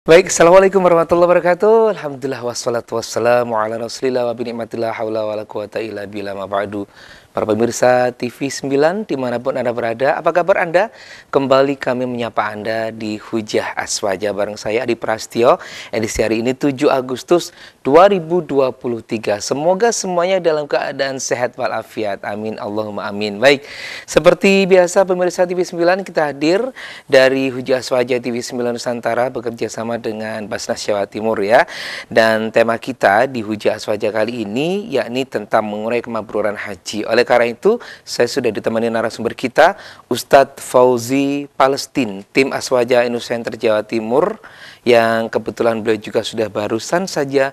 Baik, Assalamualaikum warahmatullahi wabarakatuh. Alhamdulillah wassalatu wassalamu ala rasulillah wa binikmatillah hawla wa la quwata illa billah ma ba'du. Para pemirsa TV 9 dimanapun Anda berada, apa kabar Anda? Kembali kami menyapa Anda di Hujah Aswaja bareng saya Adi Prastio. Edisi hari ini 7 Agustus 2023. Semoga semuanya dalam keadaan sehat walafiat. Amin Allahumma amin. Baik, seperti biasa pemirsa TV 9 kita hadir dari Hujah Aswaja TV 9 Nusantara bekerja sama dengan Basnas Jawa Timur ya. Dan tema kita di Hujah Aswaja kali ini yakni tentang mengurai kemakburan haji. Oleh karena itu, saya sudah ditemani narasumber kita, Ustadz Fauzi Palestin, tim Aswaja Inusenter Jawa Timur, yang kebetulan beliau juga sudah barusan saja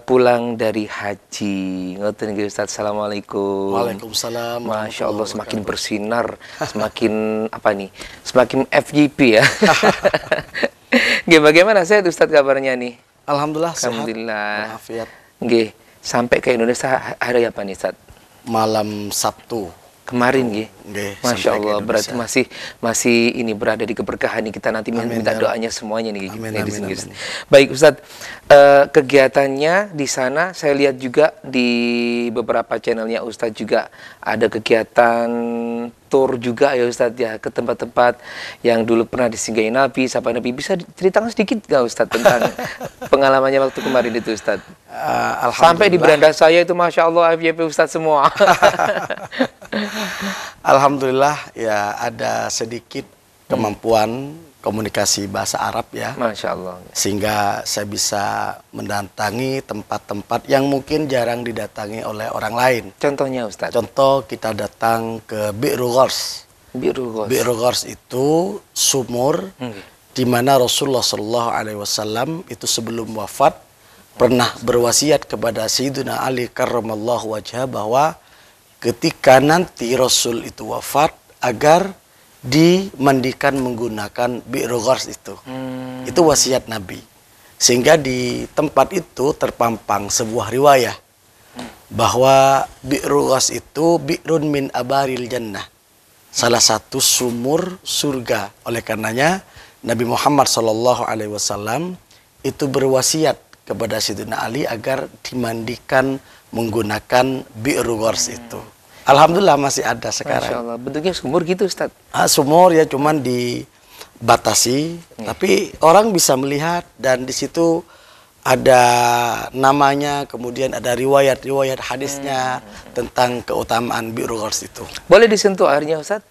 pulang dari haji. Ngoten nggih Ustadz, Assalamualaikum. Waalaikumsalam. Masya Allah, semakin bersinar, semakin apa nih, semakin FYP ya. Bagaimana sehat Ustadz kabarnya nih? Alhamdulillah sehat. Alhamdulillah. Walafiat. Nggih, sampai ke Indonesia hari apa nih Ustadz? Malam Sabtu kemarin nggih. Masya Allah, berarti masih ini berada di keberkahan nih, kita nanti minta doanya semuanya nih. Amin, di amin, sini. amin. Baik Ustadz, kegiatannya di sana saya lihat juga di beberapa channelnya Ustadz juga ada kegiatan tour juga ya Ustadz ya, ke tempat-tempat yang dulu pernah disinggahi Nabi, sahabat Nabi. Bisa ceritakan sedikit nggak Ustadz tentang pengalamannya waktu kemarin itu Ustadz? Sampai di beranda saya itu Masya Allah FYP Ustadz semua. Alhamdulillah ya, ada sedikit kemampuan komunikasi bahasa Arab ya. Masya Allah. Sehingga saya bisa mendatangi tempat-tempat yang mungkin jarang didatangi oleh orang lain. Contohnya Ustadz? Contoh kita datang ke Bi'ru Ghors. Bi'ru Ghors itu sumur di mana Rasulullah SAW itu sebelum wafat pernah berwasiat kepada Sayyidina Ali karramallahu wajhah bahwa ketika nanti Rasul itu wafat agar dimandikan menggunakan Bi'ru Ghors itu. Itu wasiat Nabi. Sehingga di tempat itu terpampang sebuah riwayah bahwa Bi'ru Ghors itu bi'run min abaril jannah. Salah satu sumur surga. Oleh karenanya Nabi Muhammad SAW itu berwasiat kepada Sayyidina Ali agar dimandikan menggunakan Bi'ru Ghors itu. Alhamdulillah masih ada sekarang. Masya Allah. Bentuknya sumur gitu Ustadz? Sumur ya, cuman dibatasi, tapi orang bisa melihat dan di situ ada namanya, kemudian ada riwayat-riwayat hadisnya tentang keutamaan Bi'ru Ghors itu. Boleh disentuh airnya Ustadz?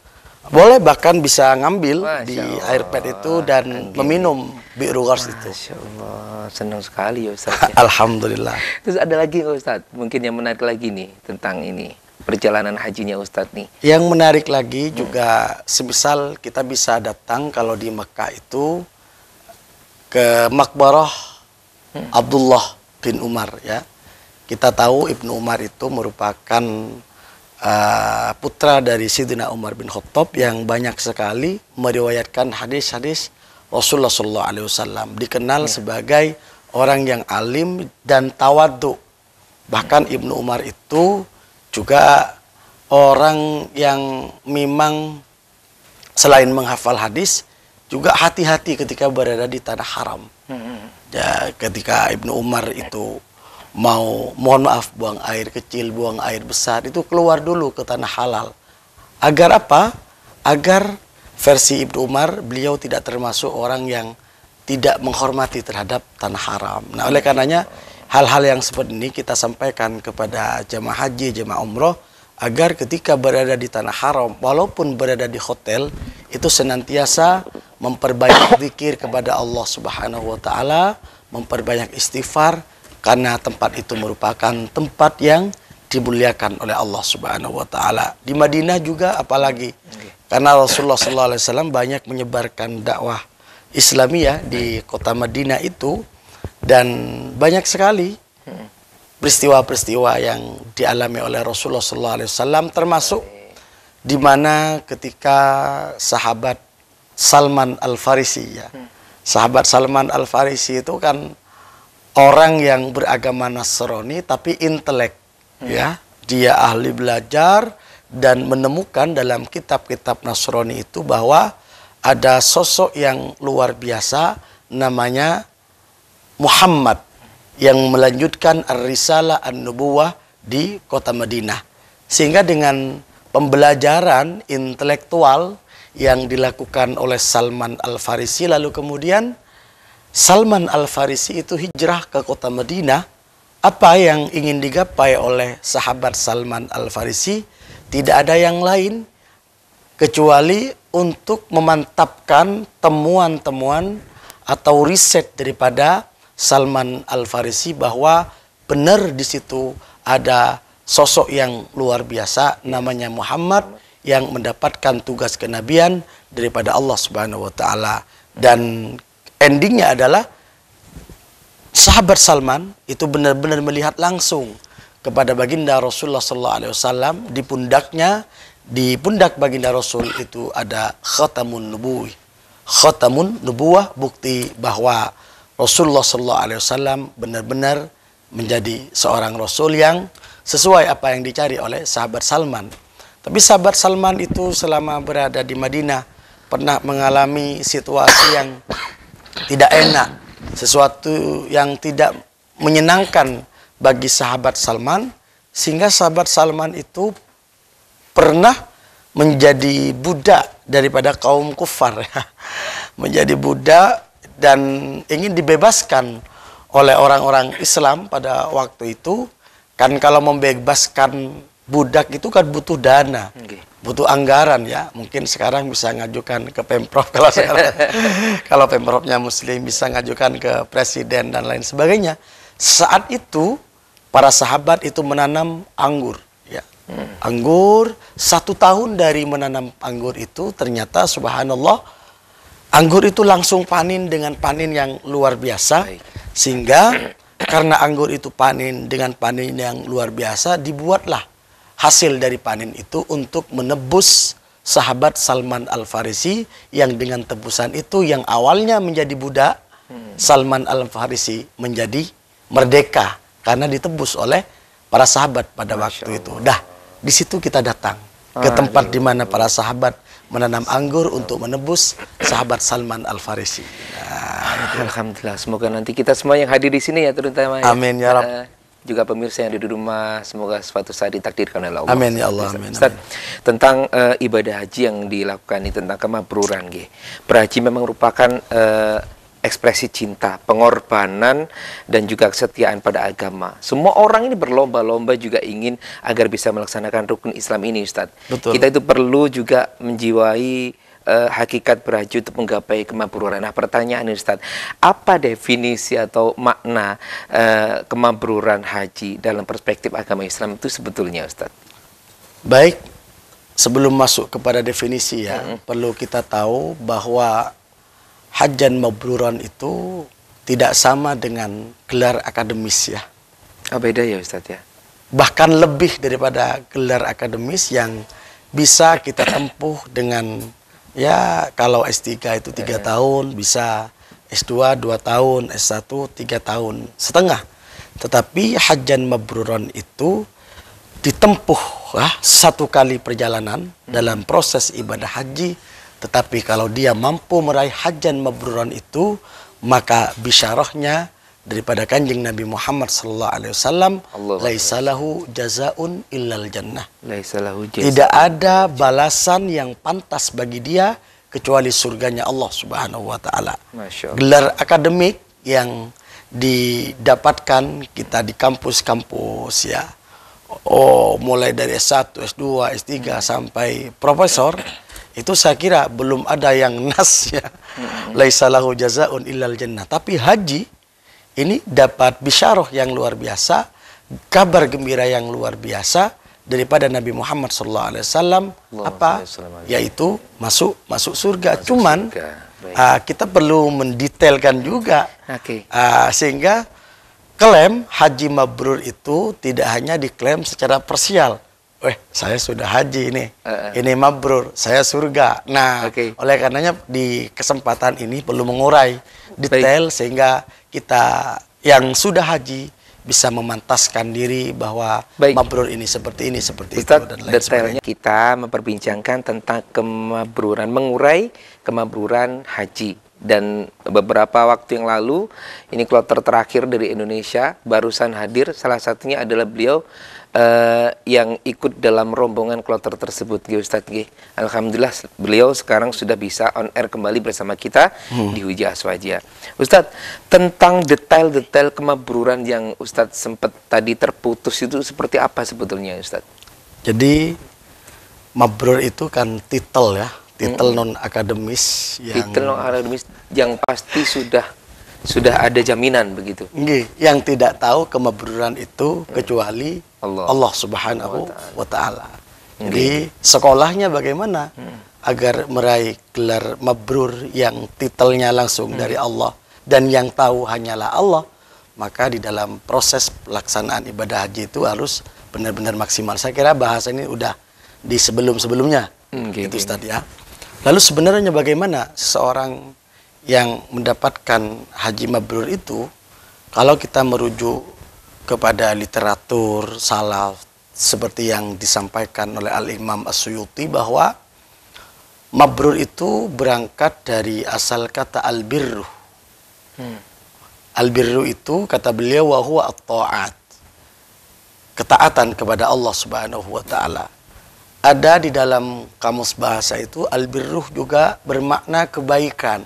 Boleh, bahkan bisa ngambil di air pad itu dan meminum Bi'ru Ghors itu. Masya Allah, senang sekali ya Ustadz. Alhamdulillah. Terus ada lagi nggak Ustadz? Mungkin yang menarik lagi nih tentang ini, perjalanan hajinya Ustadz nih. Yang menarik lagi juga, semisal kita bisa datang kalau di Mekah itu ke Makbarah Abdullah bin Umar ya. Kita tahu Ibnu Umar itu merupakan putra dari Sayyidina Umar bin Khattab yang banyak sekali meriwayatkan hadis-hadis Rasulullah SAW. Dikenal sebagai orang yang alim dan tawadhu. Bahkan Ibnu Umar itu juga orang yang memang selain menghafal hadis juga hati-hati ketika berada di tanah haram. Ya, ketika Ibnu Umar itu mau, mohon maaf, buang air kecil, buang air besar, itu keluar dulu ke tanah halal. Agar apa? Agar versi Ibnu Umar, beliau tidak termasuk orang yang tidak menghormati terhadap tanah haram. Nah, oleh karenanya hal-hal yang seperti ini kita sampaikan kepada jemaah haji, jemaah umroh, agar ketika berada di tanah haram, walaupun berada di hotel, itu senantiasa memperbanyak zikir kepada Allah Subhanahu wa Ta'ala, memperbanyak istighfar, karena tempat itu merupakan tempat yang dimuliakan oleh Allah Subhanahu wa Ta'ala. Di Madinah juga apalagi, karena Rasulullah SAW banyak menyebarkan dakwah Islamiyah di kota Madinah itu, dan banyak sekali peristiwa-peristiwa yang dialami oleh Rasulullah SAW, termasuk di mana ketika sahabat Salman Al-Farisi ya. Sahabat Salman Al-Farisi itu kan orang yang beragama Nasrani tapi intelek ya. Dia ahli belajar dan menemukan dalam kitab-kitab Nasrani itu bahwa ada sosok yang luar biasa namanya Muhammad yang melanjutkan ar-risalah an-nubuwah di kota Madinah. Sehingga dengan pembelajaran intelektual yang dilakukan oleh Salman Al-Farisi, lalu kemudian Salman Al-Farisi itu hijrah ke kota Madinah. Apa yang ingin digapai oleh sahabat Salman Al-Farisi tidak ada yang lain kecuali untuk memantapkan temuan-temuan atau riset daripada Salman Al-Farisi bahwa benar di situ ada sosok yang luar biasa namanya Muhammad yang mendapatkan tugas kenabian daripada Allah Subhanahu wa taala. Dan endingnya adalah sahabat Salman itu benar-benar melihat langsung kepada baginda Rasulullah SAW di pundaknya, di pundak baginda Rasul itu ada khatamun nubuwah. Khatamun nubuwah, bukti bahwa Rasulullah SAW benar-benar menjadi seorang Rasul yang sesuai apa yang dicari oleh sahabat Salman. Tapi sahabat Salman itu selama berada di Madinah pernah mengalami situasi yang tidak enak, sesuatu yang tidak menyenangkan bagi sahabat Salman, sehingga sahabat Salman itu pernah menjadi budak daripada kaum kufar, menjadi budak dan ingin dibebaskan oleh orang-orang Islam pada waktu itu. Kan kalau membebaskan budak itu kan butuh dana, butuh anggaran ya. Mungkin sekarang bisa ngajukan ke Pemprov kalau sekarang. Kalau Pemprovnya Muslim bisa ngajukan ke presiden dan lain sebagainya. Saat itu para sahabat itu menanam anggur. Ya. Anggur, 1 tahun dari menanam anggur itu ternyata subhanallah anggur itu langsung panen dengan panen yang luar biasa. Sehingga karena anggur itu panen dengan panen yang luar biasa, dibuatlah hasil dari panen itu untuk menebus sahabat Salman Al-Farisi yang dengan tebusan itu yang awalnya menjadi budak, Salman Al-Farisi menjadi merdeka karena ditebus oleh para sahabat pada waktu itu. Dah, di situ kita datang ke tempat di mana para sahabat menanam anggur untuk menebus sahabat Salman Al-Farisi. Nah, Alhamdulillah, semoga nanti kita semua yang hadir di sini ya terutama ya. Amin ya Rabb. Juga pemirsa yang ada di rumah, semoga suatu saat ditakdirkan oleh Allah. Amin ya Allah. Amin. Ustaz, tentang ibadah haji yang dilakukan ini, tentang kemabruran, berhaji memang merupakan ekspresi cinta, pengorbanan, dan juga kesetiaan pada agama. Semua orang ini berlomba-lomba juga ingin agar bisa melaksanakan rukun Islam ini, Ustaz. Betul. Kita itu perlu juga menjiwai hakikat berhaji untuk menggapai kemabruran. Nah, pertanyaan ini, Ustaz, apa definisi atau makna kemabruran haji dalam perspektif agama Islam itu sebetulnya, Ustaz? Baik, sebelum masuk kepada definisi ya, perlu kita tahu bahwa Hajjan Mabruran itu tidak sama dengan gelar akademis ya. Oh, beda ya Ustaz ya? Bahkan lebih daripada gelar akademis yang bisa kita tempuh dengan, ya kalau S3 itu 3 tahun, bisa S2 2 tahun, S1 3 tahun setengah. Tetapi Hajjan Mabruran itu ditempuh 1 kali perjalanan dalam proses ibadah haji. Tetapi kalau dia mampu meraih Hajjan Mabruran itu, maka bisyarahnya daripada Kanjeng Nabi Muhammad SAW, laisalahu jazaun illal jannah. Tidak ada balasan yang pantas bagi dia kecuali surganya Allah Subhanahu wa taala. Gelar akademik yang didapatkan kita di kampus-kampus ya. Mulai dari S1, S2, S3 sampai profesor, itu saya kira belum ada yang nas ya. Laisalahu jazaun illal jannah. Tapi haji ini dapat bisyarah yang luar biasa, kabar gembira yang luar biasa daripada Nabi Muhammad SAW, apa? Yaitu masuk surga. Cuman kita perlu mendetailkan juga, sehingga klaim haji mabrur itu tidak hanya diklaim secara parsial. Saya sudah haji ini mabrur, saya surga. Nah, oleh karenanya di kesempatan ini perlu mengurai detail sehingga kita yang sudah haji bisa memantaskan diri bahwa mabrur ini seperti itu dan lain detailnya. Kita memperbincangkan tentang kemabruran, mengurai kemabruran haji Dan beberapa waktu yang lalu, ini kloter terakhir dari Indonesia, barusan hadir, salah satunya adalah beliau yang ikut dalam rombongan kloter tersebut, Ustadz. Alhamdulillah beliau sekarang sudah bisa on air kembali bersama kita di Hujah Aswaja. Ustadz, tentang detail-detail kemabruran yang Ustadz sempat tadi terputus itu seperti apa sebetulnya, Ustadz? Jadi mabrur itu kan titel ya, titel non akademis yang pasti sudah ada jaminan begitu. Yang tidak tahu kemabruran itu kecuali Allah Subhanahu wa taala. Jadi sekolahnya bagaimana agar meraih gelar mabrur yang titelnya langsung dari Allah dan yang tahu hanyalah Allah, maka di dalam proses pelaksanaan ibadah haji itu harus benar-benar maksimal. Saya kira bahasa ini udah di sebelum-sebelumnya gitu Ustaz ya. Lalu sebenarnya bagaimana seseorang yang mendapatkan haji mabrur itu, kalau kita merujuk kepada literatur salaf seperti yang disampaikan oleh Al-Imam As-Suyuti, bahwa mabrur itu berangkat dari asal kata al-birru. Al-birru itu kata beliau wa huwa at-ta'at, ketaatan kepada Allah Subhanahu wa taala. Ada di dalam kamus bahasa itu al-birruh juga bermakna kebaikan.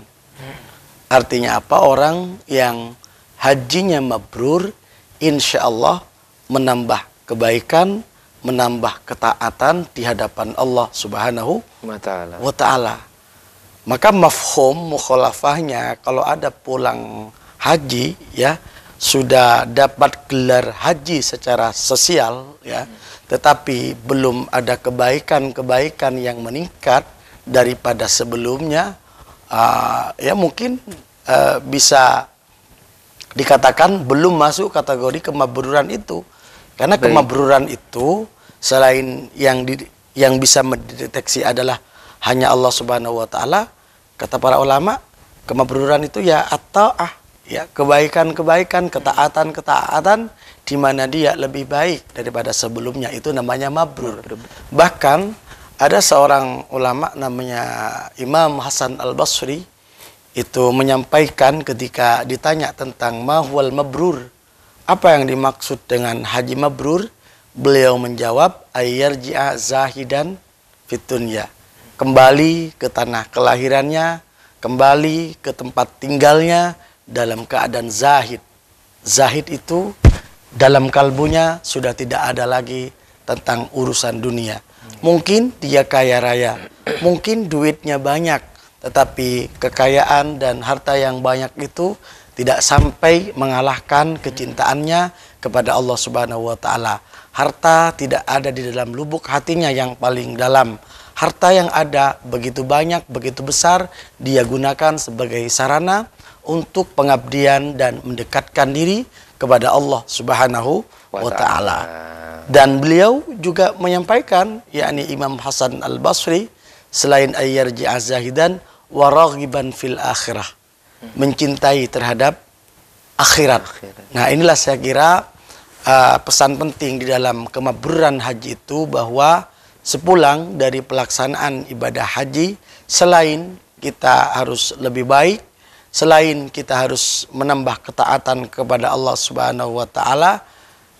Artinya apa? Orang yang hajinya mabrur, insya Allah menambah kebaikan, menambah ketaatan di hadapan Allah Subhanahu wa ta'ala. Maka mafhum mukhalafahnya, kalau ada pulang haji ya, sudah dapat gelar haji secara sosial ya, tetapi belum ada kebaikan-kebaikan yang meningkat daripada sebelumnya, ya mungkin bisa dikatakan belum masuk kategori kemabruran itu. Karena kemabruran itu selain yang bisa mendeteksi adalah hanya Allah Subhanahu wa taala, kata para ulama, kemabruran itu ya at-ta'ah, ya kebaikan-kebaikan, ketaatan-ketaatan di mana dia lebih baik daripada sebelumnya, itu namanya mabrur. Bahkan ada seorang ulama namanya Imam Hasan Al-Basri itu menyampaikan ketika ditanya tentang mahwal mabrur, apa yang dimaksud dengan haji mabrur, beliau menjawab ayyarji'a zahidan fit dunya, kembali ke tanah kelahirannya, kembali ke tempat tinggalnya dalam keadaan zahid. Zahid itu dalam kalbunya sudah tidak ada lagi tentang urusan dunia. Mungkin dia kaya raya, mungkin duitnya banyak, tetapi kekayaan dan harta yang banyak itu tidak sampai mengalahkan kecintaannya kepada Allah Subhanahu wa taala. Harta tidak ada di dalam lubuk hatinya yang paling dalam. Harta yang ada begitu banyak, begitu besar, dia gunakan sebagai sarana untuk pengabdian dan mendekatkan diri kepada Allah Subhanahu wa taala. Dan beliau juga menyampaikan, yakni Imam Hasan Al-Basri, selain ayyarji'a zahidan wa raghiban fil akhirah, mencintai terhadap akhirat. Nah, inilah saya kira pesan penting di dalam kemabruran haji itu, bahwa sepulang dari pelaksanaan ibadah haji, selain kita harus lebih baik, selain kita harus menambah ketaatan kepada Allah Subhanahu wa taala,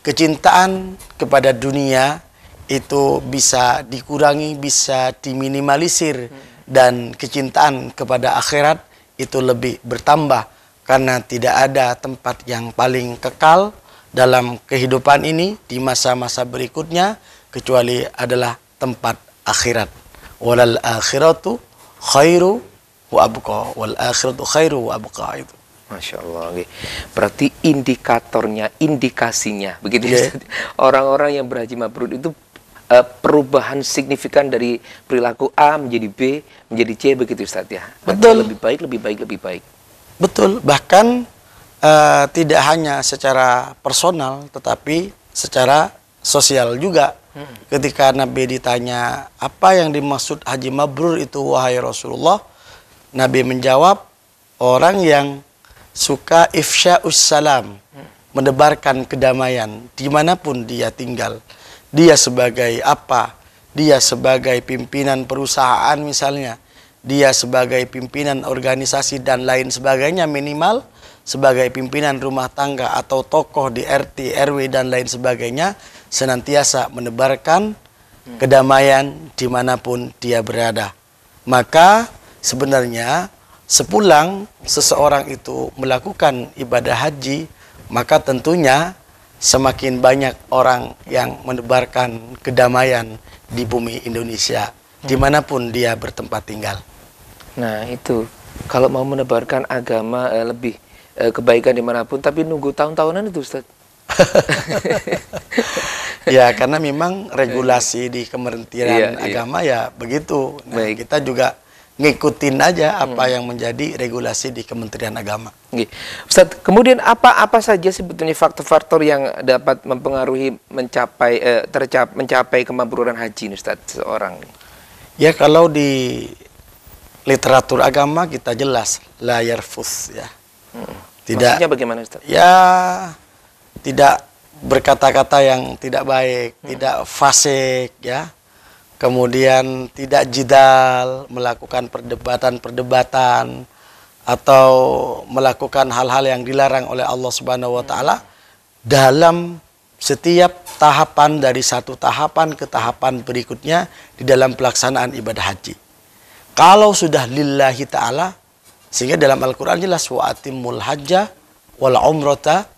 kecintaan kepada dunia itu bisa dikurangi, bisa diminimalisir, dan kecintaan kepada akhirat itu lebih bertambah, karena tidak ada tempat yang paling kekal dalam kehidupan ini di masa-masa berikutnya kecuali adalah tempat akhirat. Walal akhiratu khairu wa abqa, wal akhiratu khairu wa abqa, itu. Masya Allah. Berarti indikatornya, indikasinya begitu ya. Orang-orang yang berhaji mabrur itu perubahan signifikan dari perilaku A menjadi B menjadi C, begitu Ustaz ya. Betul. Lebih baik, lebih baik, lebih baik. Betul. Bahkan tidak hanya secara personal tetapi secara sosial juga. Ketika Nabi ditanya apa yang dimaksud haji mabrur itu wahai Rasulullah, Nabi menjawab, orang yang suka ifsya'us salam, menebarkan kedamaian dimanapun dia tinggal. Dia sebagai apa? Dia sebagai pimpinan perusahaan misalnya, dia sebagai pimpinan organisasi dan lain sebagainya, minimal sebagai pimpinan rumah tangga atau tokoh di RT, RW dan lain sebagainya, senantiasa menebarkan kedamaian dimanapun dia berada. Maka sebenarnya sepulang seseorang itu melakukan ibadah haji, maka tentunya semakin banyak orang yang menebarkan kedamaian di bumi Indonesia, dimanapun dia bertempat tinggal. Nah itu, kalau mau menebarkan agama lebih kebaikan dimanapun, tapi nunggu tahun-tahunan itu Ustaz. Ya karena memang regulasi di Kementerian Iya. Agama ya begitu. Nah, Baik. kita juga ngikutin aja apa yang menjadi regulasi di Kementerian Agama. Nggih. Ustaz, kemudian apa saja sebetulnya faktor-faktor yang dapat mempengaruhi mencapai kemabruran haji nih, Ustaz, seseorang? Ya kalau di literatur agama kita jelas la yarfus ya. Tidak. Maksudnya bagaimana, Ustaz? Ya tidak berkata-kata yang tidak baik, tidak fasik ya. Kemudian tidak jidal, melakukan perdebatan-perdebatan atau melakukan hal-hal yang dilarang oleh Allah Subhanahu wa taala dalam setiap tahapan dari satu tahapan ke tahapan berikutnya di dalam pelaksanaan ibadah haji. Kalau sudah lillahi ta'ala, sehingga dalam Al-Quran jelas wa atimul hajja wal umrata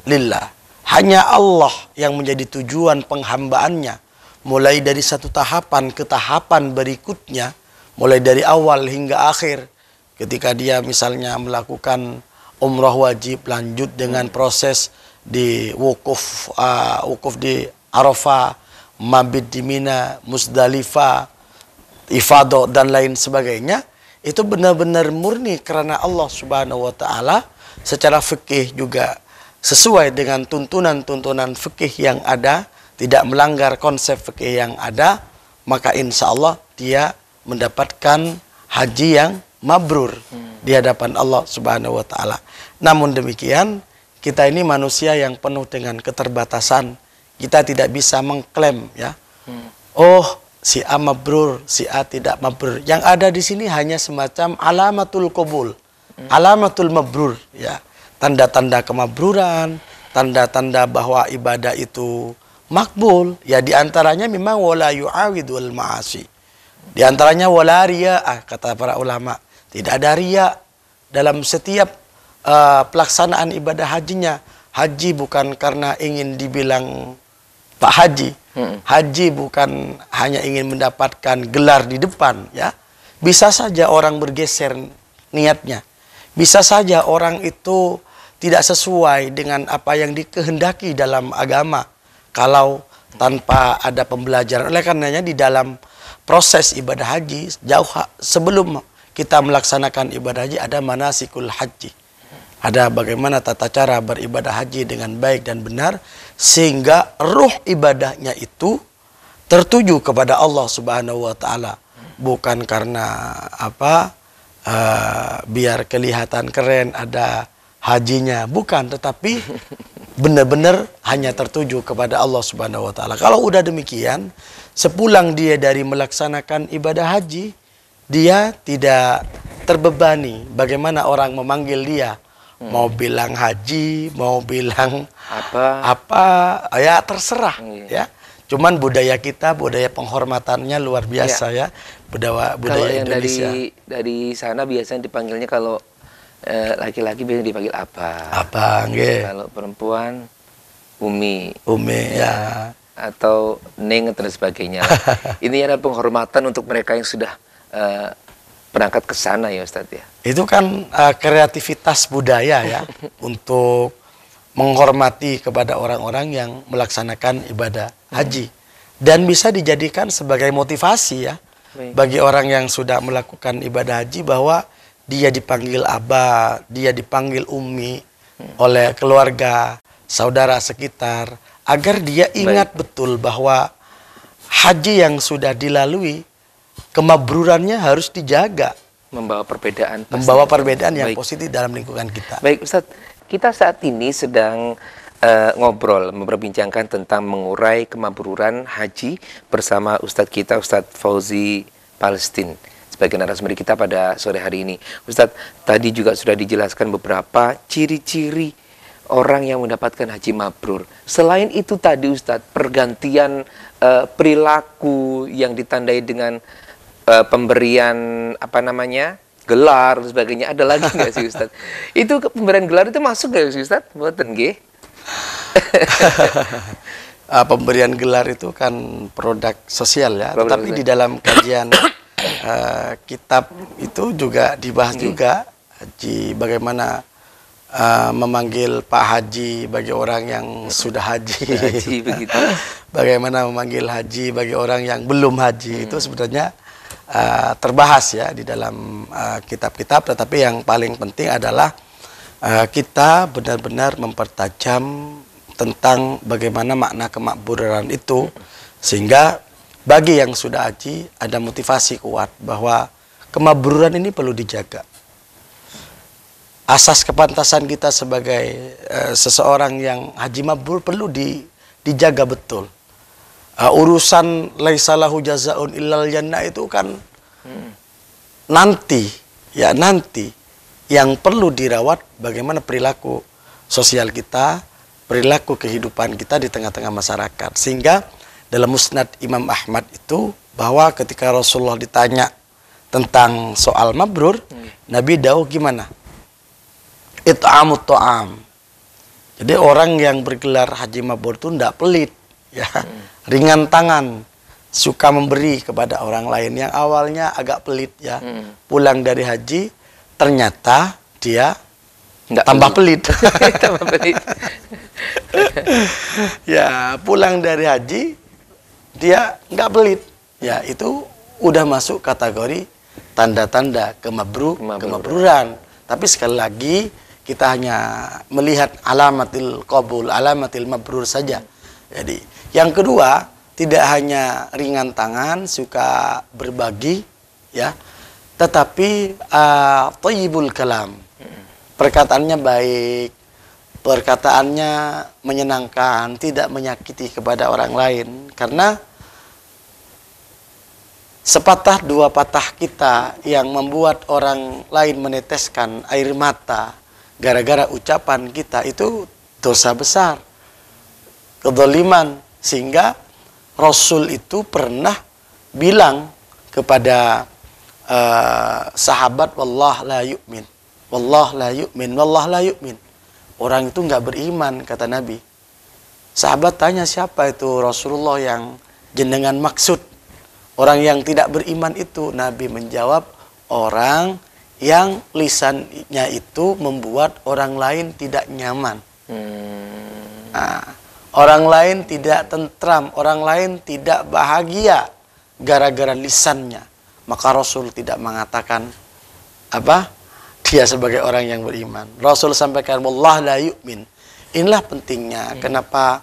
lillah. Hanya Allah yang menjadi tujuan penghambaannya, mulai dari satu tahapan ke tahapan berikutnya, mulai dari awal hingga akhir. Ketika dia misalnya melakukan umrah wajib, lanjut dengan proses di wukuf di Arafah, mabit di Mina, Musdalifah, ifadah dan lain sebagainya, itu benar-benar murni karena Allah Subhanahu wa taala. Secara fikih juga sesuai dengan tuntunan-tuntunan fikih yang ada, tidak melanggar konsep fikih yang ada, maka insya Allah dia mendapatkan haji yang mabrur di hadapan Allah Subhanahu wa taala. Namun demikian, kita ini manusia yang penuh dengan keterbatasan. Kita tidak bisa mengklaim ya. Oh, si A mabrur, si A tidak mabrur. Yang ada di sini hanya semacam alamatul qabul, alamatul mabrur ya. Tanda-tanda kemabruran, tanda-tanda bahwa ibadah itu makbul. Ya diantaranya memang wala yu'awidul ma'asi. Di antaranya wala riya'ah, kata para ulama. Tidak ada riya dalam setiap pelaksanaan ibadah hajinya. Haji bukan karena ingin dibilang Pak Haji. Haji bukan hanya ingin mendapatkan gelar di depan ya. Bisa saja orang bergeser niatnya. Bisa saja orang itu tidak sesuai dengan apa yang dikehendaki dalam agama kalau tanpa ada pembelajaran. Oleh karenanya di dalam proses ibadah haji, jauh sebelum kita melaksanakan ibadah haji ada manasikul haji. Ada bagaimana tata cara beribadah haji dengan baik dan benar sehingga ruh ibadahnya itu tertuju kepada Allah Subhanahu wa taala, bukan karena biar kelihatan keren ada hajinya, bukan, tetapi benar-benar hanya tertuju kepada Allah Subhanahu wa taala. Kalau udah demikian, sepulang dia dari melaksanakan ibadah haji, dia tidak terbebani bagaimana orang memanggil dia. Mau bilang haji, mau bilang apa ya terserah ya. Cuman budaya kita, budaya penghormatannya luar biasa ya. Budaya Kalau yang Indonesia. dari sana biasanya dipanggilnya kalau laki-laki biasanya dipanggil apa? Apa nggih? Kalau perempuan Umi. Umi ya. Atau Neng dan sebagainya. Ini adalah penghormatan untuk mereka yang sudah berangkat ke sana ya Ustadz ya. Itu kan kreativitas budaya ya untuk menghormati kepada orang-orang yang melaksanakan ibadah haji dan bisa dijadikan sebagai motivasi ya bagi orang yang sudah melakukan ibadah haji bahwa dia dipanggil abah, dia dipanggil umi oleh keluarga, saudara sekitar agar dia ingat betul bahwa haji yang sudah dilalui kemabrurannya harus dijaga. Membawa perbedaan. Membawa perbedaan yang positif dalam lingkungan kita. Baik Ustadz, kita saat ini sedang ngobrol, memperbincangkan tentang mengurai kemabruran haji bersama Ustadz kita, Ustadz Fauzi Palestine. sebagai narasumber kita pada sore hari ini. Ustadz, tadi juga sudah dijelaskan beberapa ciri-ciri orang yang mendapatkan haji mabrur. Selain itu tadi Ustadz, pergantian perilaku yang ditandai dengan pemberian gelar dan sebagainya, ada lagi nggak sih Ustadz? Itu pemberian gelar itu masuk nggak sih Ustadz? Mboten nggih. Pemberian gelar itu kan produk sosial ya, tetapi di dalam kajian kitab itu juga dibahas juga haji, bagaimana memanggil Pak Haji bagi orang yang sudah haji, begitu. Bagaimana memanggil haji bagi orang yang belum haji, itu sebenarnya terbahas ya di dalam kitab-kitab, tetapi yang paling penting adalah kita benar-benar mempertajam tentang bagaimana makna kemakburan itu, sehingga bagi yang sudah haji ada motivasi kuat bahwa kemakburan ini perlu dijaga. Asas kepantasan kita sebagai seseorang yang haji mabrur perlu dijaga betul. Urusan laisalahu jazaun illal jannah itu kan nanti yang perlu dirawat bagaimana perilaku sosial kita, perilaku kehidupan kita di tengah-tengah masyarakat. Sehingga dalam Musnad Imam Ahmad itu, bahwa ketika Rasulullah ditanya tentang soal mabrur, Nabi dawuh gimana? It'amut ta'am. Jadi orang yang bergelar haji mabrur itu tidak pelit, ya, ringan tangan, suka memberi kepada orang lain. Yang awalnya agak pelit ya, pulang dari haji ternyata dia tambah pelit. Tambah pelit. Ya, pulang dari haji dia nggak pelit. Ya, itu udah masuk kategori tanda-tanda kemabruran. Tapi sekali lagi kita hanya melihat alamatil qabul, alamatil mabrur saja. Jadi, yang kedua, tidak hanya ringan tangan, suka berbagi, ya, tetapi thayyibul kalam. Perkataannya baik, perkataannya menyenangkan, tidak menyakiti kepada orang lain. Karena sepatah dua patah kita yang membuat orang lain meneteskan air mata gara-gara ucapan kita, itu dosa besar, kezaliman. Sehingga Rasul itu pernah bilang kepada sahabat, wallah la yu'min, wallah la yu'min, wallah la yu'min. Orang itu nggak beriman, kata Nabi. Sahabat tanya, siapa itu Rasulullah yang jenengan maksud? Orang yang tidak beriman itu. Nabi menjawab, orang yang lisannya itu membuat orang lain tidak nyaman. Nah, orang lain tidak tentram, orang lain tidak bahagia gara-gara lisannya. Maka Rasul tidak mengatakan dia sebagai orang yang beriman. Rasul sampaikan, wallah la yu'min. Inilah pentingnya kenapa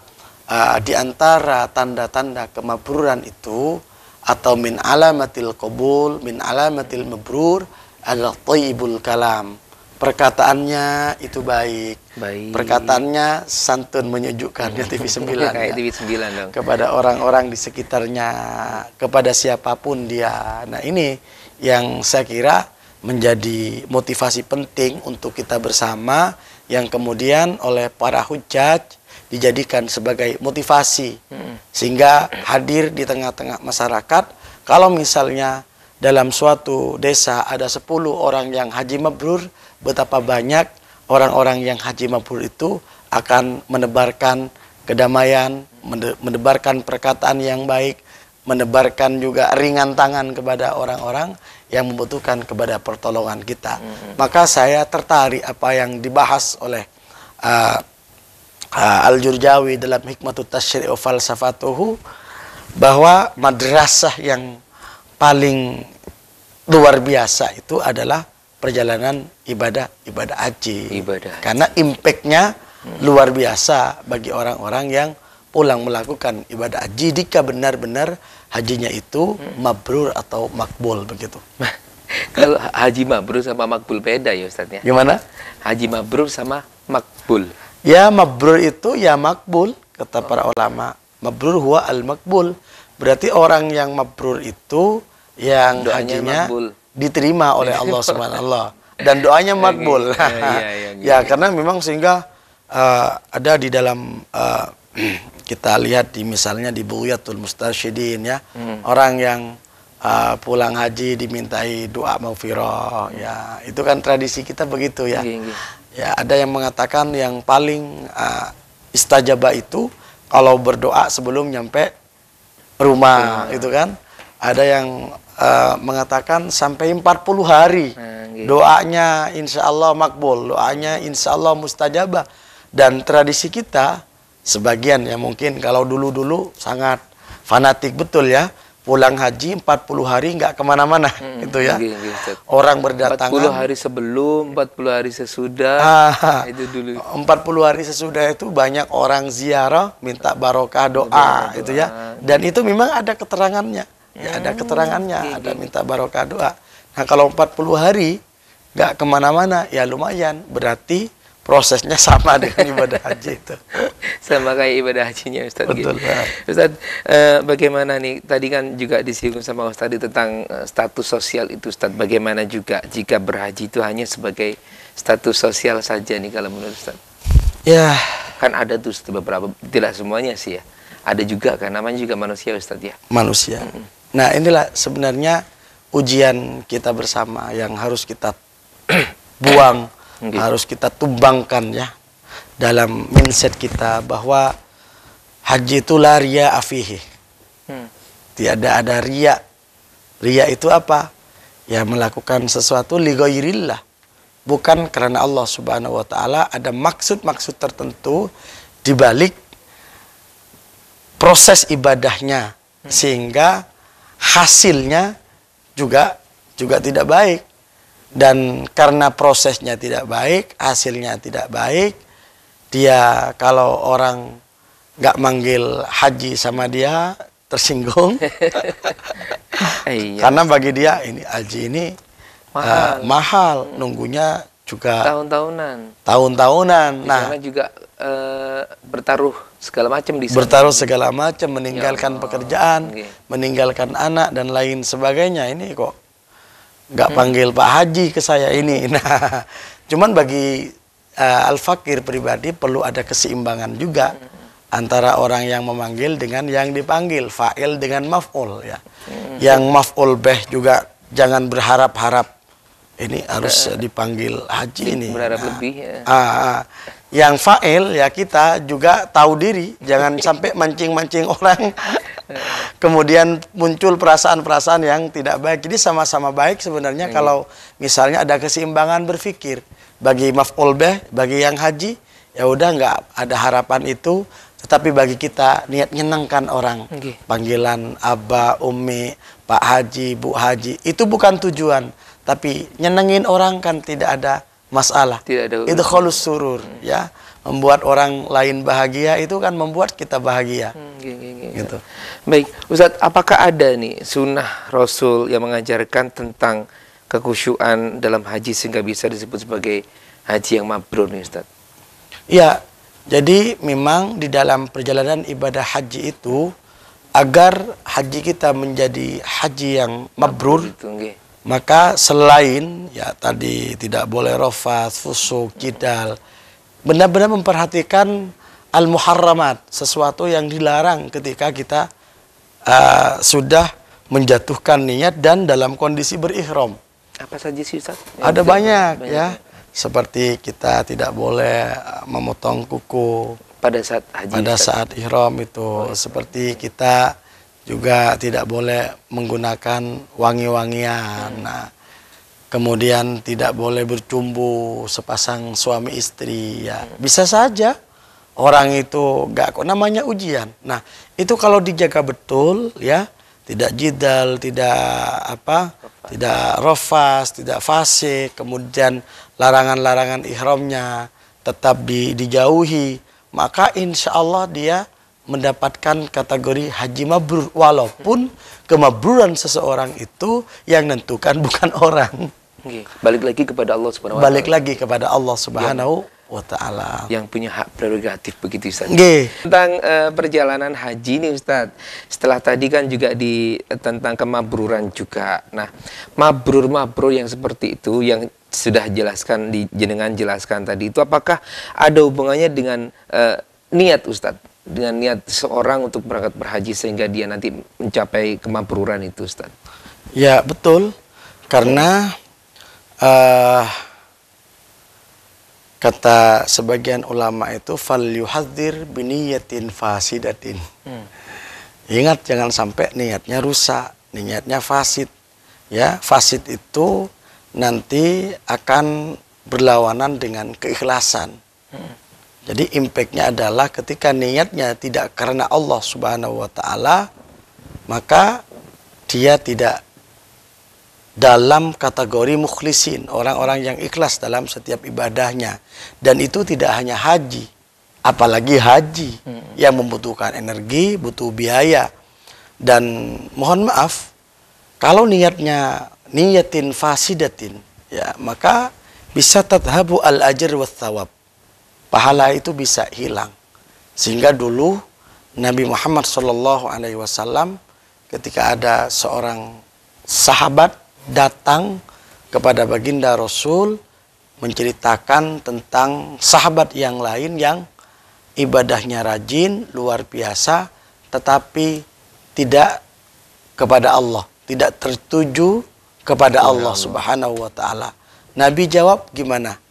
di antara tanda-tanda kemabruran itu, atau min alamatil qabul, min alamatil mabrur, adalah thayyibul kalam. Perkataannya itu baik. Perkataannya santun, menyejukkannya TV9 kayak ya. TV9 dong. Kepada orang-orang di sekitarnya, kepada siapapun dia. Nah, ini yang saya kira menjadi motivasi penting untuk kita bersama, yang kemudian oleh para hujjaj dijadikan sebagai motivasi, sehingga hadir di tengah-tengah masyarakat. Kalau misalnya dalam suatu desa ada 10 orang yang haji mabrur, betapa banyak orang-orang yang haji mabrur itu akan menebarkan kedamaian, menebarkan perkataan yang baik, menebarkan juga ringan tangan kepada orang-orang yang membutuhkan kepada pertolongan kita. Maka saya tertarik apa yang dibahas oleh Al-Jurjawi dalam Hikmatut Tasyri' wa Falsafatuhu, bahwa madrasah yang paling luar biasa itu adalah perjalanan ibadah haji. Karena impact-nya luar biasa bagi orang-orang yang pulang melakukan ibadah haji, jika benar-benar hajinya itu mabrur atau makbul, begitu. Kalau haji mabrur sama makbul beda ya Ustaz ya? Gimana? Haji mabrur sama makbul. Ya, mabrur itu ya makbul, kata para ulama. Mabrur huwa al-makbul. Berarti orang yang mabrur itu yang doanya hajinya makbul. diterima oleh Allah Subhanahu dan doanya makbul. Ya, karena memang sehingga ada di dalam kita lihat di misalnya di Bughyatul Mustarsyidin ya, orang yang pulang haji dimintai doa maghfirah ya, itu kan tradisi kita begitu ya. Ya, ada yang mengatakan yang paling istajabah itu kalau berdoa sebelum nyampe rumah itu kan. Ada yang mengatakan sampai 40 hari doanya insya Allah makbul, doanya insya Allah mustajabah. Dan tradisi kita sebagian ya mungkin kalau dulu-dulu sangat fanatik betul ya, pulang haji 40 hari nggak kemana-mana gitu ya. Orang berdatangan 40 hari sebelum, 40 hari sesudah. Itu dulu. 40 hari sesudah itu banyak orang ziarah minta barokah doa itu ya. Dan itu memang ada keterangannya. Ya, ada keterangannya, ada minta barokah doa. Nah, kalau 40 hari nggak kemana-mana, ya lumayan. Berarti prosesnya sama dengan ibadah haji itu. Sama kayak ibadah hajinya, Ustaz. Betul. Ustaz, bagaimana nih, tadi kan juga disinggung sama Ustaz tentang status sosial itu, Ustaz. Bagaimana juga jika berhaji itu hanya sebagai status sosial saja nih kalau menurut Ustaz? Ya. Kan ada tuh beberapa, tidak semuanya sih ya. Ada juga kan, namanya juga manusia, Ustaz ya. Manusia. Nah, inilah sebenarnya ujian kita bersama yang harus kita buang, harus kita tumbangkan ya dalam mindset kita bahwa haji itu la riya afihi. Tiada ada riya. Riya itu apa? Ya melakukan sesuatu li ghairillah. Bukan karena Allah Subhanahu wa taala, ada maksud-maksud tertentu di balik proses ibadahnya sehingga hasilnya juga tidak baik. Dan karena prosesnya tidak baik, hasilnya tidak baik, dia kalau orang nggak manggil haji sama dia tersinggung. Karena bagi dia ini haji ini mahal, nunggunya juga tahun-tahunan. Di sana juga bertaruh segala macam di sana. Bertaruh segala macam, meninggalkan pekerjaan, meninggalkan anak dan lain sebagainya. Ini kok nggak panggil Pak Haji ke saya ini. Nah, cuman bagi al-fakir pribadi perlu ada keseimbangan juga antara orang yang memanggil dengan yang dipanggil, fa'il dengan maf'ul ya. Yang maf'ul beh juga jangan berharap-harap ini harus dipanggil haji ini. Berharap lebih ya. Yang fa'il ya kita juga tahu diri, jangan sampai mancing-mancing orang. Kemudian muncul perasaan-perasaan yang tidak baik. Jadi sama-sama baik sebenarnya kalau misalnya ada keseimbangan berpikir. Bagi maf'ul bih, bagi yang haji, ya udah nggak ada harapan itu. Tetapi bagi kita niat nyenangkan orang. Panggilan Abba, Umi, Pak Haji, Bu Haji, itu bukan tujuan. Tapi nyenengin orang kan tidak ada masalah. Itu khalus surur ya. Membuat orang lain bahagia itu kan membuat kita bahagia. Gitu. Baik, Ustadz, apakah ada nih sunnah Rasul yang mengajarkan tentang kekhusyuan dalam haji sehingga bisa disebut sebagai haji yang mabrur nih, Ustadz? Ya, jadi memang di dalam perjalanan ibadah haji itu agar haji kita menjadi haji yang mabrur, maka selain ya tadi tidak boleh rafats, fusuk, jidal, benar-benar memperhatikan al-muharramat, sesuatu yang dilarang ketika kita sudah menjatuhkan niat dan dalam kondisi berihram. Apa saja sih, Ustaz? Ada banyak ya. Seperti kita tidak boleh memotong kuku pada saat haji. Pada saat ihram itu. Seperti kita juga tidak boleh menggunakan wangi-wangian. Nah, kemudian tidak boleh bercumbu sepasang suami istri ya. Bisa saja orang itu nggak, kok namanya ujian. Nah, itu kalau dijaga betul ya, tidak jidal, tidak tidak rafas, tidak fasik, kemudian larangan-larangan ihramnya tetap dijauhi, maka insya Allah dia mendapatkan kategori haji mabrur, walaupun kemabruran seseorang itu yang nentukan bukan orang. Balik lagi kepada Allah Subhanahu wa taala. Balik lagi kepada Allah Subhanahu wa ta'ala. Yang punya hak prerogatif begitu Ustaz. Nggih. Tentang perjalanan haji nih Ustaz. Setelah tadi kan juga tentang kemabruran juga. Nah, mabrur yang seperti itu yang sudah jenengan jelaskan tadi itu, apakah ada hubungannya dengan niat Ustaz? Dengan niat seorang untuk berangkat berhaji sehingga dia nanti mencapai kemabruran itu Ustaz? Ya, betul. Karena kata sebagian ulama itu fal yuhadzir biniyatin fasidatin. Ingat jangan sampai niatnya rusak, niatnya fasid. Ya, fasid itu nanti akan berlawanan dengan keikhlasan. Jadi impactnya adalah ketika niatnya tidak karena Allah Subhanahu wa ta'ala, maka dia tidak dalam kategori mukhlisin, orang-orang yang ikhlas dalam setiap ibadahnya. Dan itu tidak hanya haji, apalagi haji yang membutuhkan energi, butuh biaya. Dan mohon maaf, kalau niyatin fasidatin, ya, maka bisa tadhabu al-ajr wa thawab. Pahala itu bisa hilang. Sehingga dulu Nabi Muhammad SAW ketika ada seorang sahabat datang kepada baginda Rasul menceritakan tentang sahabat yang lain yang ibadahnya rajin, luar biasa, tetapi tidak kepada Allah, tidak tertuju kepada Allah Subhanahu wa ta'ala. Nabi jawab, gimana?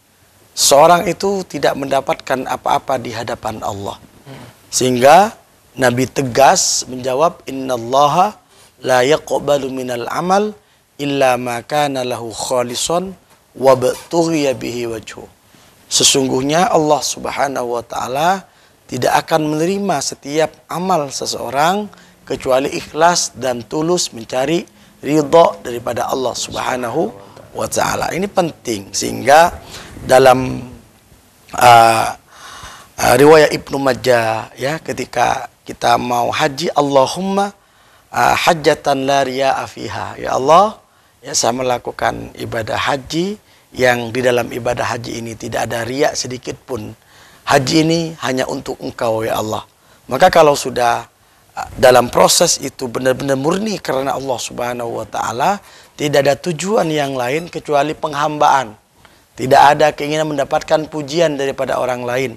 Seorang itu tidak mendapatkan apa-apa di hadapan Allah. Sehingga Nabi tegas menjawab, innallaha la yaqbalu minal amal illa ma kana lahu khalisan wa btughiya bihi wajhu. Sesungguhnya Allah Subhanahu wa ta'ala tidak akan menerima setiap amal seseorang kecuali ikhlas dan tulus mencari ridha daripada Allah Subhanahu wa ta'ala. Ini penting, sehingga dalam riwayat Ibnu Majah, ya, ketika kita mau haji, Allahumma hajjatan la riya'a fiha. Ya Allah, ya, saya melakukan ibadah haji yang di dalam ibadah haji ini tidak ada riya sedikit pun. Haji ini hanya untuk Engkau, ya Allah. Maka kalau sudah dalam proses itu benar-benar murni karena Allah Subhanahu wa ta'ala, tidak ada tujuan yang lain kecuali penghambaan. Tidak ada keinginan mendapatkan pujian daripada orang lain.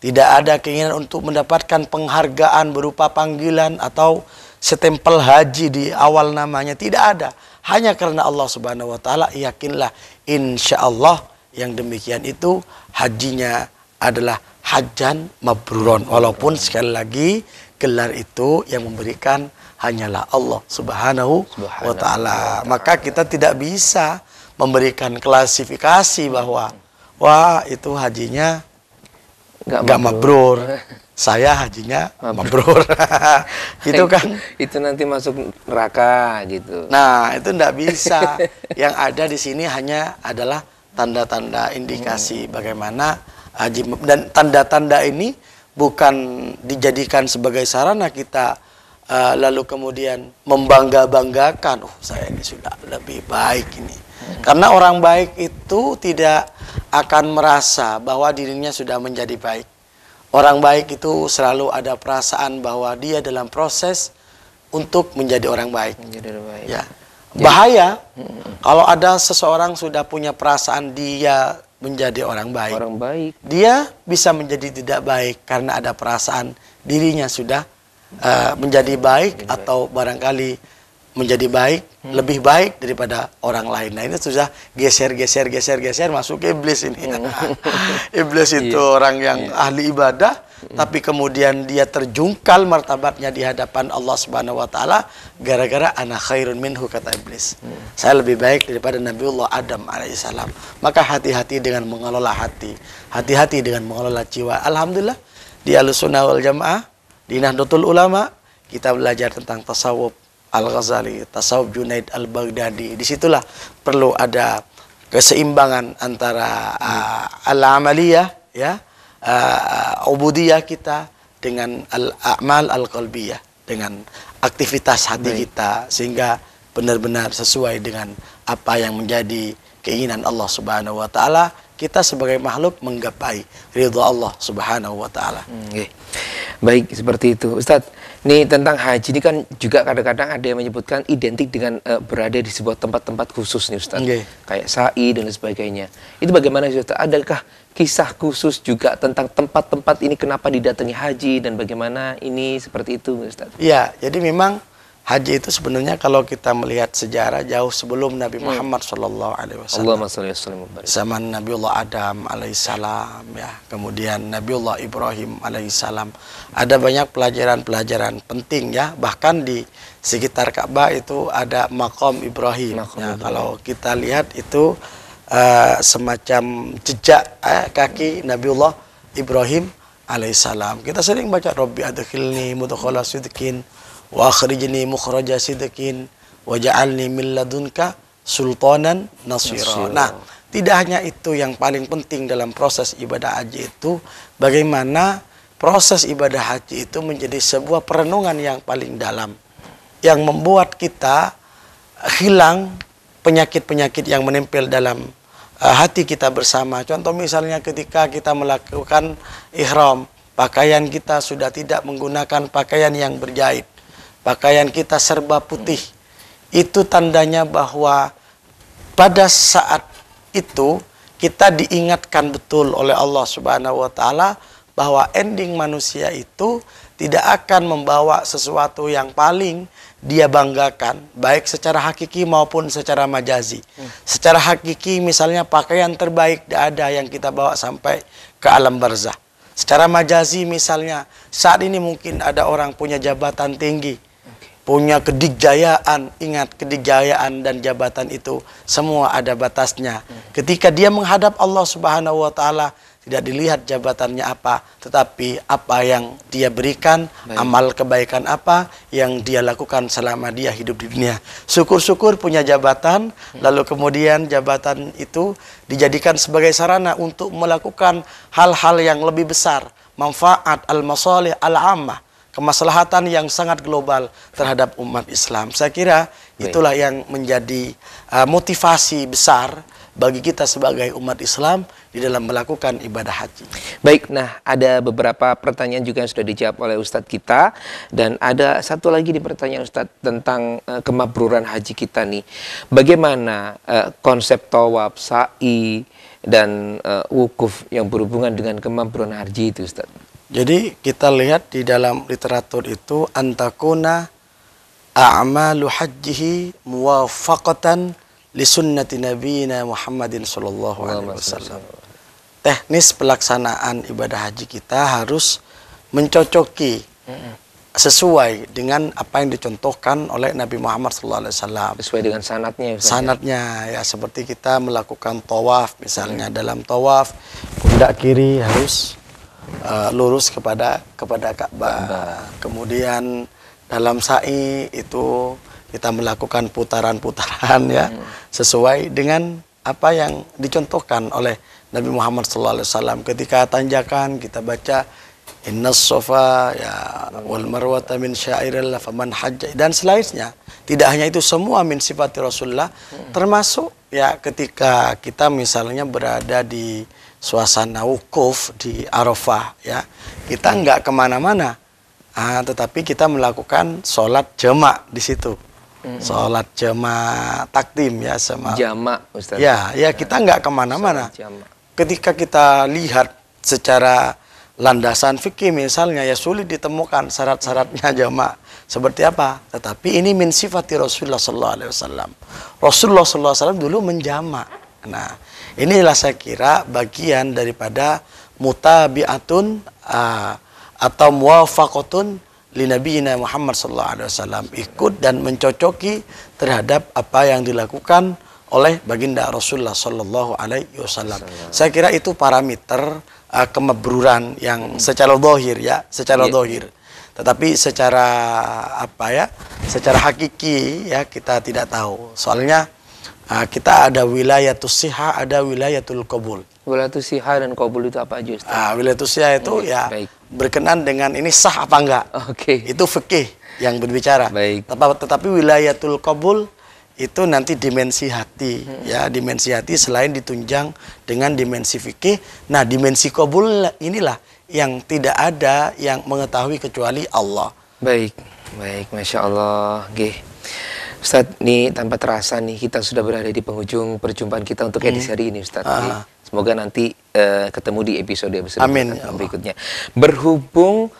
Tidak ada keinginan untuk mendapatkan penghargaan berupa panggilan atau setempel haji di awal namanya. Tidak ada. Hanya karena Allah Subhanahu wa ta'ala, yakinlah insya Allah yang demikian itu hajinya adalah hajjan mabruron. Walaupun sekali lagi gelar itu yang memberikan hanyalah Allah Subhanahu wa ta'ala. Maka kita tidak bisa memberikan klasifikasi bahwa wah itu hajinya nggak mabrur, saya hajinya mabrur. Gitu kan? Itu nanti masuk neraka gitu. Nah, itu nggak bisa. Yang ada di sini hanya adalah tanda-tanda indikasi bagaimana haji, dan tanda-tanda ini bukan dijadikan sebagai sarana kita lalu kemudian membangga-banggakan, oh saya ini sudah lebih baik ini. Karena orang baik itu tidak akan merasa bahwa dirinya sudah menjadi baik. Orang baik itu selalu ada perasaan bahwa dia dalam proses untuk menjadi orang baik. Ya. Bahaya kalau ada seseorang sudah punya perasaan dia menjadi orang baik. Orang baik. Dia bisa menjadi tidak baik karena ada perasaan dirinya sudah menjadi baik atau barangkali menjadi baik, lebih baik daripada orang lain. Nah, ini sudah geser masuk ke iblis ini. Iblis itu orang yang ahli ibadah, tapi kemudian dia terjungkal martabatnya di hadapan Allah Subhanahu wa ta'ala gara-gara ana khairun minhu, kata iblis. Saya lebih baik daripada Nabiullah Adam alaihissalam. Maka hati-hati dengan mengelola hati. Hati-hati dengan mengelola jiwa. Alhamdulillah di Ahlussunnah wal Jamaah, di Nahdlatul Ulama, kita belajar tentang tasawuf Al-Ghazali, tasawuf Junaid Al-Baghdadi. Disitulah perlu ada keseimbangan antara al-amaliyah, ya, ubudiyah kita dengan al-a'mal al-qalbiyah, dengan aktivitas hati kita, sehingga benar-benar sesuai dengan apa yang menjadi keinginan Allah Subhanahu wa ta'ala. kita sebagai makhluk menggapai ridha Allah Subhanahu wa taala. Oke. Baik, seperti itu. Ustadz, ini tentang haji ini kan juga kadang-kadang ada yang menyebutkan identik dengan berada di sebuah tempat-tempat khusus nih Ustadz. Oke. Kayak sa'i dan lain sebagainya. Itu bagaimana Ustadz? Adakah kisah khusus juga tentang tempat-tempat ini kenapa didatangi haji dan bagaimana ini seperti itu Ustadz? Iya, jadi memang haji itu sebenarnya kalau kita melihat sejarah jauh sebelum Nabi Muhammad Shallallahu Alaihi Wasallam. Allahumma sholli wa sallim wa barik. Zaman Nabiullah Adam alaihissalam, ya, kemudian Nabiullah Ibrahim alaihissalam. Ada banyak pelajaran-pelajaran penting, ya. Bahkan di sekitar Ka'bah itu ada makom Ibrahim. Ya, kalau kita lihat itu semacam jejak kaki Nabiullah Ibrahim alaihissalam. Kita sering baca Rabbi adkhilni mudkhala sidqin wa akhrijni mukhraja sidqin waj'alni min ladunka sultanan nasira. Nah, tidak hanya itu yang paling penting dalam proses ibadah haji itu, bagaimana proses ibadah haji itu menjadi sebuah perenungan yang paling dalam yang membuat kita hilang penyakit-penyakit yang menempel dalam hati kita bersama. Contoh misalnya ketika kita melakukan ihram, pakaian kita sudah tidak menggunakan pakaian yang berjahit. Pakaian kita serba putih. Itu tandanya bahwa pada saat itu kita diingatkan betul oleh Allah Subhanahu wa taala bahwa ending manusia itu tidak akan membawa sesuatu yang paling dia banggakan, baik secara hakiki maupun secara majazi. Secara hakiki misalnya pakaian terbaik tidak ada yang kita bawa sampai ke alam barzah. Secara majazi misalnya saat ini mungkin ada orang punya jabatan tinggi, punya kedikjayaan. Ingat, kedikjayaan dan jabatan itu semua ada batasnya. Ketika dia menghadap Allah Subhanahu wa taala, tidak dilihat jabatannya apa, tetapi apa yang dia berikan, amal kebaikan apa yang dia lakukan selama dia hidup di dunia. Syukur-syukur punya jabatan, lalu kemudian jabatan itu dijadikan sebagai sarana untuk melakukan hal-hal yang lebih besar, manfaat al-masalih al-ammah, kemaslahatan yang sangat global terhadap umat Islam. Saya kira itulah yang menjadi motivasi besar bagi kita sebagai umat Islam di dalam melakukan ibadah haji. Baik, nah ada beberapa pertanyaan juga yang sudah dijawab oleh Ustadz kita, dan ada satu lagi di pertanyaan Ustadz tentang kemabruran haji kita nih. Bagaimana konsep tawaf, sa'i, dan wukuf yang berhubungan dengan kemabruran haji itu Ustadz? Jadi kita lihat di dalam literatur itu antakuna a'malu hajjihi muwafaqatan li sunnati nabiyina Muhammadin sallallahu alaihi wasallam. Teknis pelaksanaan ibadah haji kita harus mencocoki sesuai dengan apa yang dicontohkan oleh Nabi Muhammad sallallahu alaihi wasallam. Sesuai dengan sanatnya. Sanatnya ya, seperti kita melakukan tawaf misalnya. Dalam tawaf pundak kiri harus lurus kepada Ka'bah. Kemudian dalam sa'i itu kita melakukan putaran-putaran ya, sesuai dengan apa yang dicontohkan oleh Nabi Muhammad SAW. Ketika tanjakan kita baca innas sofa ya wal marwata min syairillah faman hajja, dan selainnya. Tidak hanya itu, semua min sifati Rasulullah, termasuk ya ketika kita misalnya berada di suasana wukuf di Arafah ya, kita nggak kemana-mana, tetapi kita melakukan sholat jamak di situ. Sholat jamak takdim ya, sama jamak Ustaz. Ya kita nggak kemana-mana. Ketika kita lihat secara landasan fikih misalnya, ya sulit ditemukan syarat-syaratnya jamak seperti apa. Tetapi ini min sifati Rasulullah sallallahu alaihi wasallam. Rasulullah sallallahu alaihi wasallam dulu menjamak. Nah, inilah saya kira bagian daripada mutabi'atun atau muwafaqatun li nabiyina Muhammad sallallahu alaihi wasallam, ikut dan mencocoki terhadap apa yang dilakukan oleh baginda Rasulullah sallallahu alaihi wasallam. Saya kira itu parameter kemabruran yang secara zahir ya, secara zahir. Tetapi secara apa ya? Secara hakiki ya kita tidak tahu. Soalnya kita ada wilayatus siha, ada wilayatul qabul. Wilayatus siha dan qabul itu apa aja Ustaz? Wilayatus siha itu ya berkenan dengan ini sah apa enggak. Oke. Itu fikih yang berbicara. Baik. Tetapi wilayatul qabul itu nanti dimensi hati, ya, dimensi hati selain ditunjang dengan dimensi fikih. Nah, dimensi qabul inilah yang tidak ada yang mengetahui kecuali Allah. Baik, baik, Masya Allah. Oke. Ustadz, nih tanpa terasa nih kita sudah berada di penghujung perjumpaan kita untuk edisi hari ini, Ustadz. Semoga nanti ketemu di episode Amin, berikutnya. Berhubung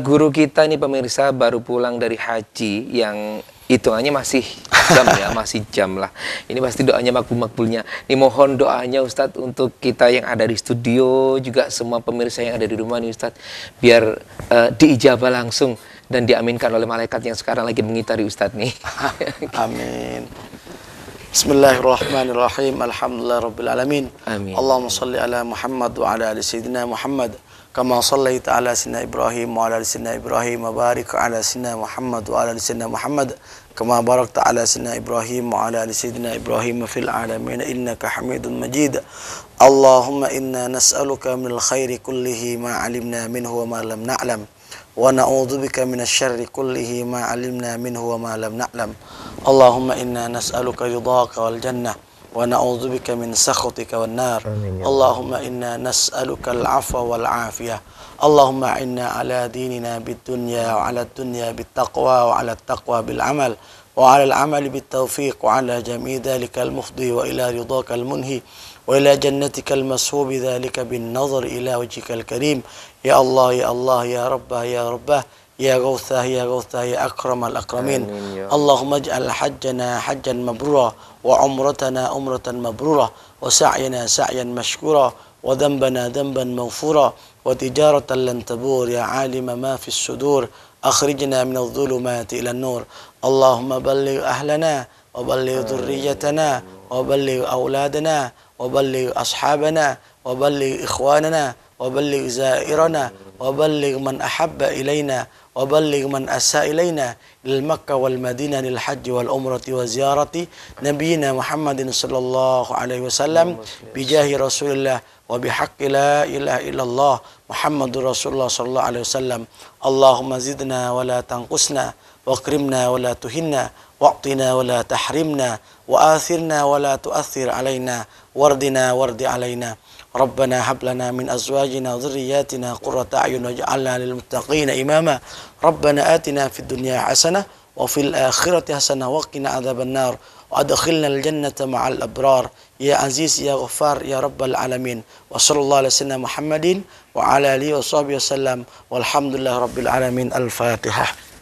guru kita nih pemirsa baru pulang dari haji yang hitungannya masih jam ya, masih jam lah. Ini pasti doanya makbul-makbulnya. Ini mohon doanya Ustadz untuk kita yang ada di studio, juga semua pemirsa yang ada di rumah nih Ustadz, biar diijabah langsung dan diaminkan oleh malaikat yang sekarang lagi mengitari Ustadz nih. Amin. Bismillahirrahmanirrahim. Alhamdulillah rabbil alamin. Amin. Allahumma salli ala Muhammad wa ala ali sayyidina Muhammad. Kama sallaita ala sayyidina Ibrahim wa ala ali sayyidina Ibrahim wa barik ala sayyidina Muhammad wa ala ali sayyidina Muhammad. Kama barakta ala sayyidina Ibrahim wa ala ali sayyidina Ibrahim fil alamin innaka Hamidun Majid. Allahumma inna nas'aluka minal khairi kullihi ma 'alimna minhu wa ma lam na'lam. Wa na'udzubika minasy syarri kullihi ma 'alimna minhu wa ma lam na'lam. Allahumma inna nas'aluka ridhaka wal jannah wa na'udzubika min sakhatika wan nar. Allahumma inna nas'aluka al 'afwa wal 'afiyah. Allahumma inna ala dinina bid dunya wa ala dunya bit taqwa wa ala taqwa bil amal wa ala al amali bit tawfiq wa ala jami' dhalika al mufdi wa ila ridhaka al munhi wa ila jannatika al mashub dhalika bin nazar ila wajhika al karim. Ya Allah, ya Allah, ya Rabbah, ya Rabbah, ya Ghawthah, ya Ghawthah, ya Akramal Akramin. Allahumma ij'al hajjana hajjan mabrura wa umratana umratan mabrura wa sa'yana sa'yan mashkura wa dhanbana dhanban maghfura wa tijaratan lan tabur ya 'alima ma fis sudur akhrijna min adh-dhulumati ila an-nur. Allahumma balligh ahlana wa balligh dhurriyyatana wa balligh auladana wa balligh ashabana wa balligh ikhwanana وبلغ زائرنا وبلغ من أحب إلينا وبلغ من أساء إلينا للمكة والمدينة للحج والعمرة وزيارة نبينا محمد صلى الله عليه وسلم بجاه رسول الله وبحق لا إله إلا الله محمد رسول الله صلى الله عليه وسلم. اللهم زدنا ولا تنقصنا واكرمنا ولا تهنا واعطنا ولا تحرمنا وآثرنا ولا تؤثر علينا واردنا وارد علينا. ربنا هب لنا من أزواجنا وذرياتنا قرة أعين واجعلنا للمتقين إماما. ربنا آتنا في الدنيا حسنة وفي الآخرة حسنة وقنا عذاب النار وأدخلنا الجنة مع الأبرار يا عزيز يا غفار يا رب العالمين. وصلى الله على سيدنا محمد وعلى آله وصحبه وسلم والحمد لله رب العالمين. الفاتحة.